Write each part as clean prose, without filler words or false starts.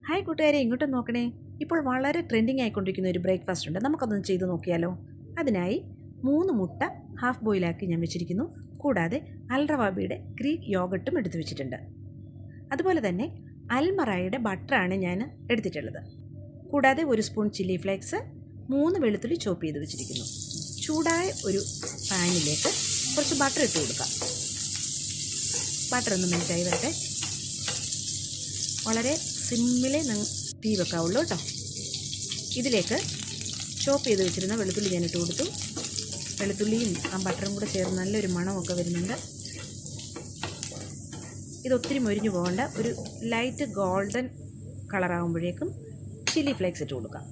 Hi കൂട്ടുകാരെ, ഇങ്ങോട്ട് നോക്കണേ. ഇപ്പോൾ വളരെ ട്രെൻഡിങ് ആയിക്കൊണ്ടിരിക്കുന്ന ഒരു ബ്രേക്ക്ഫാസ്റ്റ് ഉണ്ട്. നമുക്കതൊന്ന് ചെയ്ത് നോക്കിയാലോ? അതിനായി 3 മുട്ട ഹാഫ് ബോയിലാക്കി ഞാൻ വെച്ചിരിക്കുന്നു. കൂടാതെ അൽറവാബിയുടെ ഗ്രീക്ക് യോഗട്ടും എടുത്തു വെച്ചിട്ടുണ്ട്. അതുപോലെ തന്നെ അൽമറായുടെ ബട്ടറാണ് ഞാൻ എടുത്തിട്ടുള്ളത്. കൂടാതെ 1 സ്പൂൺ ചില്ലി ഫ്ലേക്സ്, 3 വെളുത്തുള്ളി ചോപ്പ് ചെയ്ത് വെച്ചിരിക്കുന്നു. ചൂടായ ഒരു പാനിലേക്ക് കുറച്ച് ബട്ടർ ഇട്ട് കൊടുക്കാം. ബട്ടർ ഒന്ന് മിനിറ്റായി വരട്ടെ. വളരെ സിമ്മിലെ തീ വെക്കാവുള്ളൂ കേട്ടോ. ഇതിലേക്ക് ചോപ്പ് ചെയ്ത് വെച്ചിരുന്ന വെളുത്തുള്ളി ഞാൻ ഇട്ട് കൊടുത്തു. വെളുത്തുള്ളിയും ആ ബട്ടറും കൂടെ ചേർന്ന് നല്ലൊരു മണമൊക്കെ വരുന്നുണ്ട്. ഇതൊത്തിരി മൊരിഞ്ഞു പോകേണ്ട, ഒരു ലൈറ്റ് ഗോൾഡൻ കളറാകുമ്പോഴേക്കും ചില്ലി ഫ്ലേക്സ് ഇട്ട് കൊടുക്കാം.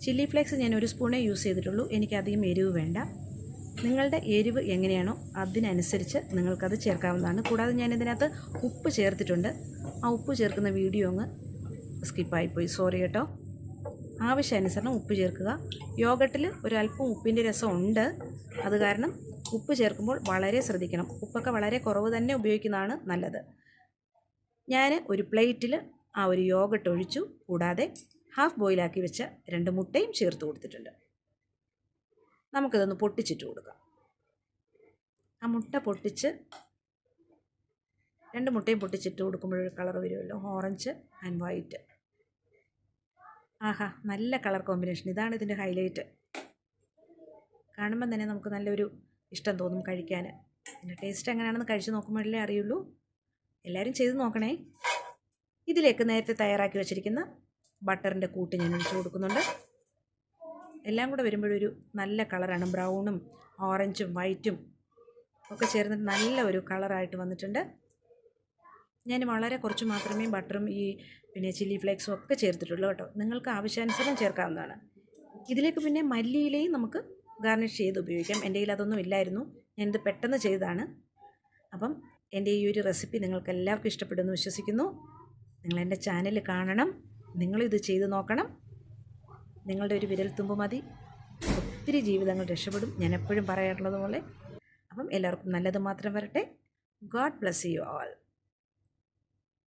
ചില്ലി ഫ്ലേക്സ് ഞാൻ 1 സ്പൂണേ യൂസ് ചെയ്തിട്ടുള്ളൂ. എനിക്കധികം എരിവ് വേണ്ട. നിങ്ങളുടെ എരിവ് എങ്ങനെയാണോ അതിനനുസരിച്ച് നിങ്ങൾക്കത് ചേർക്കാവുന്നതാണ്. കൂടാതെ ഞാൻ ഇതിനകത്ത് ഉപ്പ് ചേർത്തിട്ടുണ്ട്. ആ ഉപ്പ് ചേർക്കുന്ന വീഡിയോ അങ്ങ് സ്കിപ്പായിപ്പോയി, സോറി കേട്ടോ. ആവശ്യാനുസരണം ഉപ്പ് ചേർക്കുക. യോഗട്ടിൽ ഒരല്പം ഉപ്പിൻ്റെ രസം ഉണ്ട്. അത് കാരണം ഉപ്പ് ചേർക്കുമ്പോൾ വളരെ ശ്രദ്ധിക്കണം. ഉപ്പൊക്കെ വളരെ കുറവ് തന്നെ ഉപയോഗിക്കുന്നതാണ് നല്ലത്. ഞാൻ ഒരു പ്ലേറ്റിൽ ആ ഒരു യോഗട്ട് ഒഴിച്ചു. കൂടാതെ ഹാഫ് ബോയിലാക്കി വെച്ച 2 മുട്ടയും ചേർത്ത് കൊടുത്തിട്ടുണ്ട്. നമുക്കിതൊന്ന് പൊട്ടിച്ചിട്ട് കൊടുക്കാം. ആ മുട്ട പൊട്ടിച്ച് 2 മുട്ടയും പൊട്ടിച്ചിട്ട് കൊടുക്കുമ്പോഴൊരു കളർ വരുമല്ലോ, ഓറഞ്ച് ആൻഡ് വൈറ്റ്. ആഹാ, നല്ല കളർ കോമ്പിനേഷൻ. ഇതാണ് ഇതിൻ്റെ ഹൈലൈറ്റ്. കാണുമ്പം തന്നെ നമുക്ക് നല്ലൊരു ഇഷ്ടം തോന്നും കഴിക്കാൻ. ഇതിൻ്റെ ടേസ്റ്റ് എങ്ങനെയാണെന്ന് കഴിച്ച് നോക്കുമ്പോഴല്ലേ അറിയുള്ളൂ. എല്ലാവരും ചെയ്ത് നോക്കണേ. ഇതിലേക്ക് നേരത്തെ തയ്യാറാക്കി വെച്ചിരിക്കുന്ന ബട്ടറിൻ്റെ കൂട്ട് ഞാൻ ഒഴിച്ച് കൊടുക്കുന്നുണ്ട്. എല്ലാം കൂടെ വരുമ്പോഴൊരു നല്ല കളറാണ്. ബ്രൗണും ഓറഞ്ചും വൈറ്റും ഒക്കെ ചേർന്നിട്ട് നല്ല ഒരു കളറായിട്ട് വന്നിട്ടുണ്ട്. ഞാൻ വളരെ കുറച്ച് മാത്രമേ ബട്ടറും പിന്നെ ചില്ലി ഫ്ലേക്സും ഒക്കെ ചേർത്തിട്ടുള്ളൂ കേട്ടോ. നിങ്ങൾക്ക് ആവശ്യാനുസരണം ചേർക്കാവുന്നതാണ്. ഇതിലേക്ക് പിന്നെ മല്ലിയിലയും നമുക്ക് ഗാർണിഷ് ചെയ്ത് ഉപയോഗിക്കാം. എൻ്റെ കയ്യിൽ അതൊന്നും ഇല്ലായിരുന്നു. ഞാനിത് പെട്ടെന്ന് ചെയ്തതാണ്. അപ്പം എൻ്റെ ഈ ഒരു റെസിപ്പി നിങ്ങൾക്ക് എല്ലാവർക്കും ഇഷ്ടപ്പെടുമെന്ന് വിശ്വസിക്കുന്നു. നിങ്ങളെൻ്റെ ചാനൽ കാണണം, നിങ്ങളിത് ചെയ്ത് നോക്കണം. നിങ്ങളുടെ ഒരു വിരൽത്തുമ്പ് മതി, ഒത്തിരി ജീവിതങ്ങൾ രക്ഷപ്പെടും. ഞാൻ എപ്പോഴും പറയാറുള്ളത് പോലെ. അപ്പം എല്ലാവർക്കും നല്ലത് മാത്രം വരട്ടെ. God bless you all.